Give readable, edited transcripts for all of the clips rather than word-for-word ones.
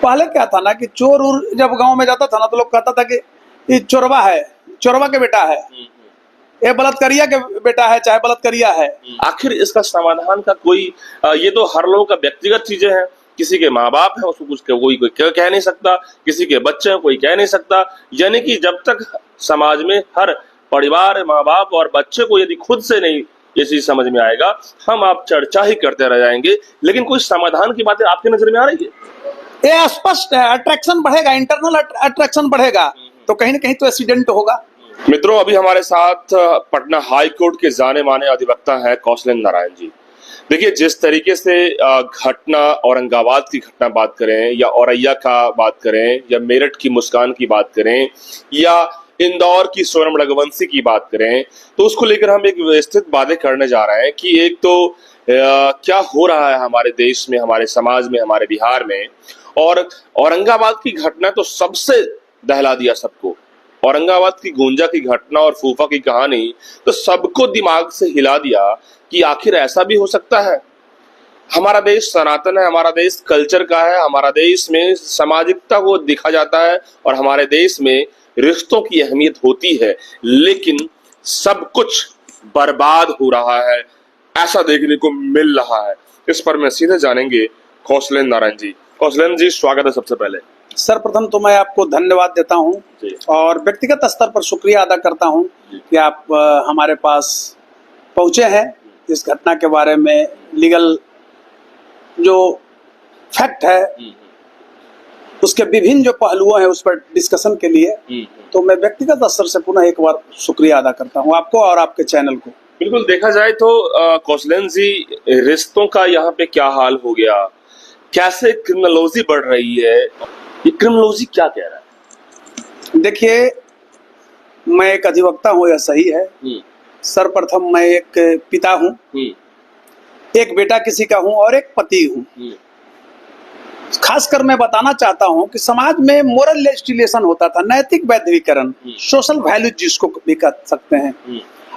पहले क्या था ना कि चोर उर जब गांव में जाता था ना तो लोग कहता था कि ये चोरवा है, चोरवा के बेटा है, ये बलात्कारिया के बेटा है, चाहे बलात्कारिया है। आखिर इसका समाधान का कोई ये तो हर लोगों का व्यक्तिगत चीजें हैं। किसी के माँ बाप है, उसको कुछ कोई कह नहीं सकता, किसी के बच्चे हैं कोई कह नहीं सकता। यानी कि जब तक समाज में हर परिवार, माँ बाप और बच्चे को यदि खुद से नहीं ये चीज समझ में आएगा, हम आप चर्चा ही करते रह जाएंगे, लेकिन कोई समाधान की बातें आपकी नजर में आ रही है? ये स्पष्ट है, अट्रैक्शन बढ़ेगा, इंटरनल अट्रैक्शन बढ़ेगा तो कहीं ना कहीं तो एक्सीडेंट होगा। मित्रों, अभी हमारे साथ पटना हाई कोर्ट के जाने माने अधिवक्ता हैं कौशलेंद्र नारायण जी। देखिए, जिस तरीके से घटना औरंगाबाद की घटना बात करें या औरैया का बात करें या मेरठ की मुस्कान की बात करें या इंदौर की सोनम रघुवंशी की बात करें, तो उसको लेकर हम एक व्यवस्थित बातें करने जा रहे हैं कि एक तो क्या हो रहा है हमारे देश में, हमारे समाज में, हमारे बिहार में। और औरंगाबाद की घटना तो सबसे दहला दिया सबको। औरंगाबाद की गोंजा की घटना और फूफा की कहानी तो सबको दिमाग से हिला दिया कि आखिर ऐसा भी हो सकता है। हमारा देश सनातन है, हमारा देश कल्चर का है, हमारा देश में सामाजिकता को दिखा जाता है और हमारे देश में रिश्तों की अहमियत होती है, लेकिन सब कुछ बर्बाद हो रहा है, ऐसा देखने को मिल रहा है। इस पर मैं सीधे जानेंगे कौशलेंद्र नारायण जी। कौशलेंद्र जी, स्वागत है सबसे पहले। सर्वप्रथम तो मैं आपको धन्यवाद देता हूं और व्यक्तिगत स्तर पर शुक्रिया अदा करता हूं कि आप हमारे पास पहुंचे हैं इस घटना के बारे में लीगल जो फैक्ट है उसके विभिन्न जो पहलुओं हैं उस पर डिस्कशन के लिए। तो मैं व्यक्तिगत स्तर से पुनः एक बार शुक्रिया अदा करता हूं आपको और आपके चैनल को। बिल्कुल, देखा जाए तो कौशलेंद्र जी, रिश्तों का यहाँ पे क्या हाल हो गया, कैसे क्रिमिनोलॉजी बढ़ रही है, ये क्रिमिनोलॉजी क्या कह रहा है? देखिए, मैं एक अधिवक्ता हूँ, यह सही है। सर्वप्रथम मैं एक पिता हूँ, एक बेटा किसी का हूँ और एक पति हूँ। खासकर मैं बताना चाहता हूँ कि समाज में मोरल लेजिस्लेशन होता था, नैतिक वैधवीकरण, सोशल वैल्यूज जिसको भी कह सकते हैं,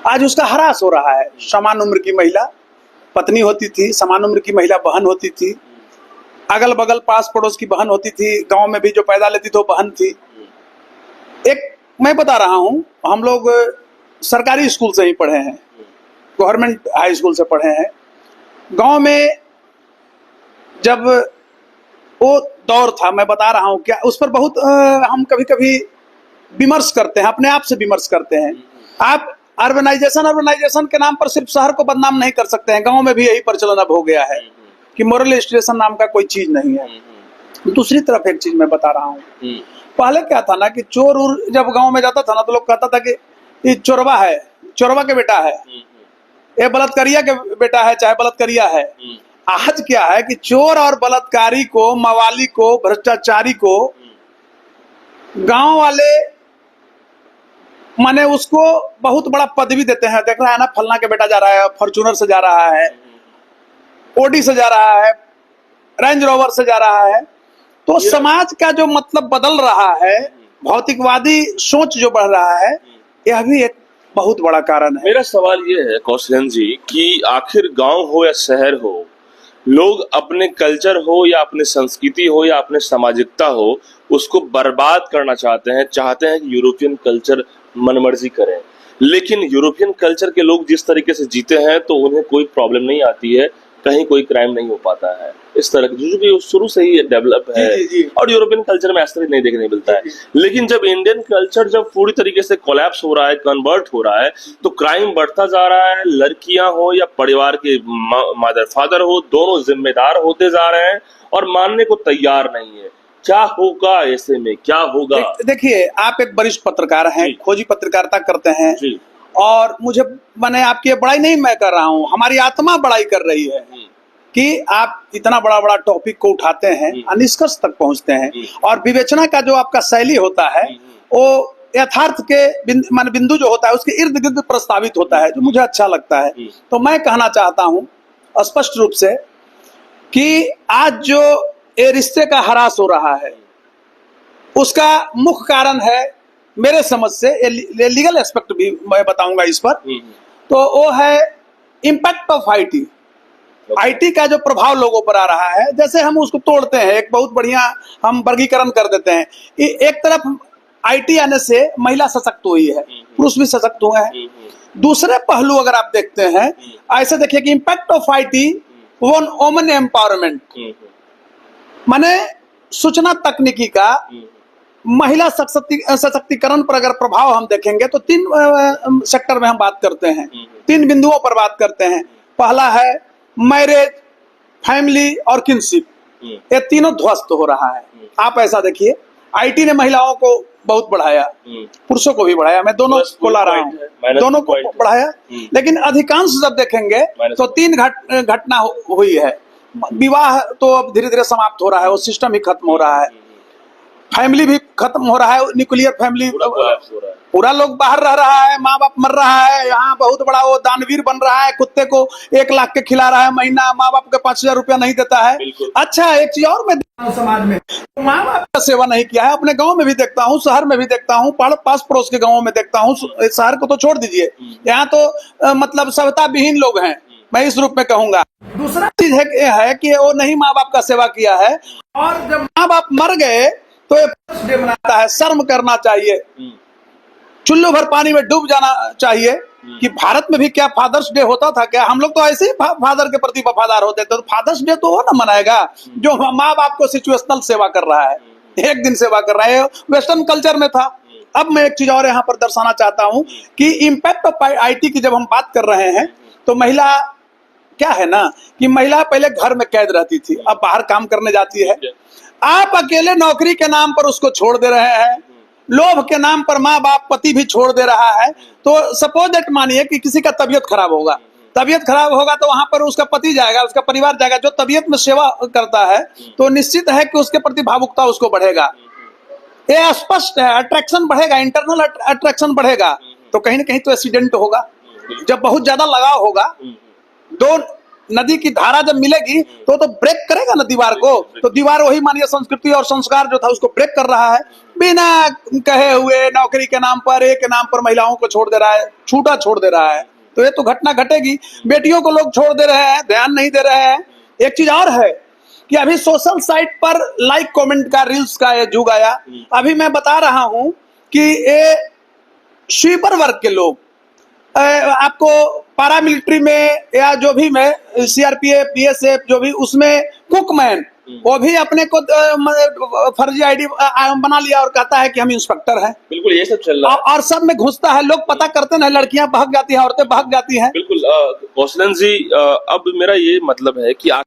आज उसका ह्रास हो रहा है। समान उम्र की महिला पत्नी होती थी, समान उम्र की महिला बहन होती थी, अगल बगल पास पड़ोस की बहन होती थी, गांव में भी जो पैदा लेती थी वो बहन थी। एक मैं बता रहा हूँ, हम लोग सरकारी स्कूल से ही पढ़े हैं, गवर्नमेंट हाई स्कूल से पढ़े हैं। गांव में जब वो दौर था, मैं बता रहा हूँ क्या, उस पर बहुत हम कभी कभी विमर्श करते हैं, अपने आप से विमर्श करते हैं। आप अर्बनाइजेशन के नाम पर सिर्फ शहर को बदनाम नहीं कर सकते हैं, गांव में भी यही प्रचलन अब हो गया है कि मोरल लेजिस्लेशन नाम का कोई चीज नहीं है। दूसरी तरफ एक चीज मैं बता रहा हूँ, पहले क्या था ना कि चोर उर जब गांव में जाता था ना तो लोग कहता था कि ये चोरवा है, चोरवा के बेटा है, ये बलात्कारिया के बेटा है, चाहे बलात्कारिया है। आज क्या है कि चोर और बलात्कारी को, मवाली को, भ्रष्टाचारी को गांव वाले माने उसको बहुत बड़ा पदवी देते हैं। देख रहा है ना, फलना के बेटा जा रहा है, फॉर्च्यूनर से जा रहा है, ओडी से जा रहा है, रेंज रोवर से जा रहा है। तो समाज का जो मतलब बदल रहा है, भौतिकवादी सोच जो बढ़ रहा है, यह भी एक बहुत बड़ा कारण है। मेरा सवाल ये है कौशलेंद्र जी कि आखिर गांव हो या शहर हो, लोग अपने कल्चर हो या अपने संस्कृति हो या अपने सामाजिकता हो, उसको बर्बाद करना चाहते हैं कि यूरोपियन कल्चर मनमर्जी करें। लेकिन यूरोपियन कल्चर के लोग जिस तरीके से जीते हैं तो उन्हें कोई प्रॉब्लम नहीं आती है, कहीं कोई क्राइम नहीं हो पाता है। इस तरह की शुरू से ही डेवलप है और यूरोपियन कल्चर में ऐसा नहीं देखने मिलता है। लेकिन जब इंडियन कल्चर जब पूरी तरीके से कोलैप्स हो रहा है, कन्वर्ट हो रहा है, तो क्राइम बढ़ता जा रहा है। लड़कियां हो या परिवार के मदर फादर हो, दोनों जिम्मेदार होते जा रहे हैं और मानने को तैयार नहीं है। क्या होगा ऐसे में, क्या होगा? देखिए, आप एक वरिष्ठ पत्रकार हैं, खोजी पत्रकारिता करते हैं और मुझे मैंने आपकी बड़ाई नहीं मैं कर रहा हूँ, हमारी आत्मा बड़ाई कर रही है कि आप इतना बड़ा बड़ा टॉपिक को उठाते हैं, निष्कर्ष तक पहुंचते हैं और विवेचना का जो आपका शैली होता है वो यथार्थ के बिंदु जो होता है उसके इर्द गिर्द प्रस्तावित होता है, जो मुझे अच्छा लगता है। तो मैं कहना चाहता हूँ स्पष्ट रूप से कि आज जो ये रिश्ते का ह्रास हो रहा है उसका मुख्य कारण है मेरे समझ से, ये लीगल एस्पेक्ट भी मैं बताऊंगा इस पर, तो वो है इम्पैक्ट ऑफ आईटी। आईटी का जो प्रभाव लोगों पर आ रहा है, जैसे हम उसको तोड़ते हैं, एक बहुत बढ़िया हम वर्गीकरण कर देते हैं। एक तरफ आईटी आने से महिला सशक्त हुई है, पुरुष भी सशक्त हुए हैं। दूसरे पहलू अगर आप देखते हैं, ऐसे देखिए कि impact of IT on women empowerment, माने सूचना तकनीकी का महिला सशक्तिकरण पर अगर प्रभाव हम देखेंगे तो 3 सेक्टर में हम बात करते हैं, 3 बिंदुओं पर बात करते हैं। पहला है मैरिज, फैमिली और किनशिप, ये तीनों ध्वस्त हो रहा है। आप ऐसा देखिए, आईटी ने महिलाओं को बहुत बढ़ाया, पुरुषों को भी बढ़ाया, मैं दोनों को ला रहा हूँ, दोनों को बढ़ाया। लेकिन अधिकांश जब देखेंगे तो 3 घटना हुई है। विवाह तो अब धीरे धीरे समाप्त हो रहा है, वो सिस्टम ही खत्म हो रहा है। फैमिली भी खत्म हो रहा है, न्यूक्लियर फैमिली, पूरा लोग बाहर रह रहा है, माँ बाप मर रहा है। यहाँ बहुत बड़ा वो दानवीर बन रहा है, कुत्ते को 1 लाख के खिला रहा है महीना, माँ बाप के 5,000 रुपया नहीं देता है। अच्छा, एक चीज और मैं देखता हूँ समाज में, माँ बाप का सेवा नहीं किया है। अपने गांव में भी देखता हूँ, शहर में भी देखता हूँ, पास पड़ोस के गाँवों में देखता हूँ, शहर को तो छोड़ दीजिए, यहाँ तो मतलब सभ्यता विहीन लोग हैं, मैं इस रूप में कहूंगा। दूसरा चीज है कि वो नहीं माँ बाप का सेवा किया है, और जब माँ बाप मर गए तो ये फादर्स डे मनाता है। शर्म करना चाहिए, चुल्लू भर पानी में डूब जाना चाहिए कि भारत में भी क्या फादर्स डे होता था क्या? हम लोग तो ऐसे ही फादर के प्रति वफादार होते थे, तो फादर्स डे तो वो ना मनाएगा जो माँ बाप को सिचुएशनल सेवा कर रहा है, एक दिन सेवा कर रहा है, वेस्टर्न कल्चर में था। अब मैं एक चीज और यहाँ पर दर्शाना चाहता हूँ कि इम्पैक्ट ऑफ आईटी की जब हम बात कर रहे हैं तो महिला क्या है ना कि महिला पहले घर में कैद रहती थी, अब बाहर काम करने जाती है। आप अकेले नौकरी के नाम पर उसको छोड़ दे रहे हैं, लोभ के नाम पर माँ बाप पति भी छोड़ दे रहा है। तो सपोज दैट मानिए कि किसी का तबीयत खराब होगा, तो वहां पर उसका पति जाएगा, उसका परिवार जाएगा, जो तबीयत में सेवा करता है, तो निश्चित है कि उसके प्रति भावुकता उसको बढ़ेगा, ये स्पष्ट है। अट्रैक्शन बढ़ेगा, इंटरनल अट्रैक्शन बढ़ेगा, तो कहीं ना कहीं तो एक्सीडेंट होगा। जब बहुत ज्यादा लगाव होगा, 2 नदी की धारा जब मिलेगी तो ब्रेक करेगा ना दीवार को, तो दीवार वही मानिए संस्कृति और संस्कार जो था उसको ब्रेक कर रहा है। बिना कहे हुए नौकरी के नाम पर, एक के नाम पर महिलाओं को छोड़ दे रहा है, छूटा छोड़ दे रहा है, तो ये तो घटना घटेगी। बेटियों को लोग छोड़ दे रहे हैं, ध्यान नहीं दे रहे हैं। एक चीज और है कि अभी सोशल साइट पर लाइक कमेंट का, रील्स का ये युग आया। अभी मैं बता रहा हूं कि ये स्वीपर वर्ग के लोग, आपको पैरामिलिट्री में या जो भी में सीआरपीएफ, बीएसएफ, जो भी उसमें कुकमैन, वो भी अपने को फर्जी आईडी बना लिया और कहता है कि हम इंस्पेक्टर हैं। बिल्कुल, ये सब चल रहा है और सब में घुसता है, लोग पता करते हैं, लड़कियां भाग जाती हैं, औरतें भाग जाती हैं। बिल्कुल। कौशलन जी, अब मेरा ये मतलब है कि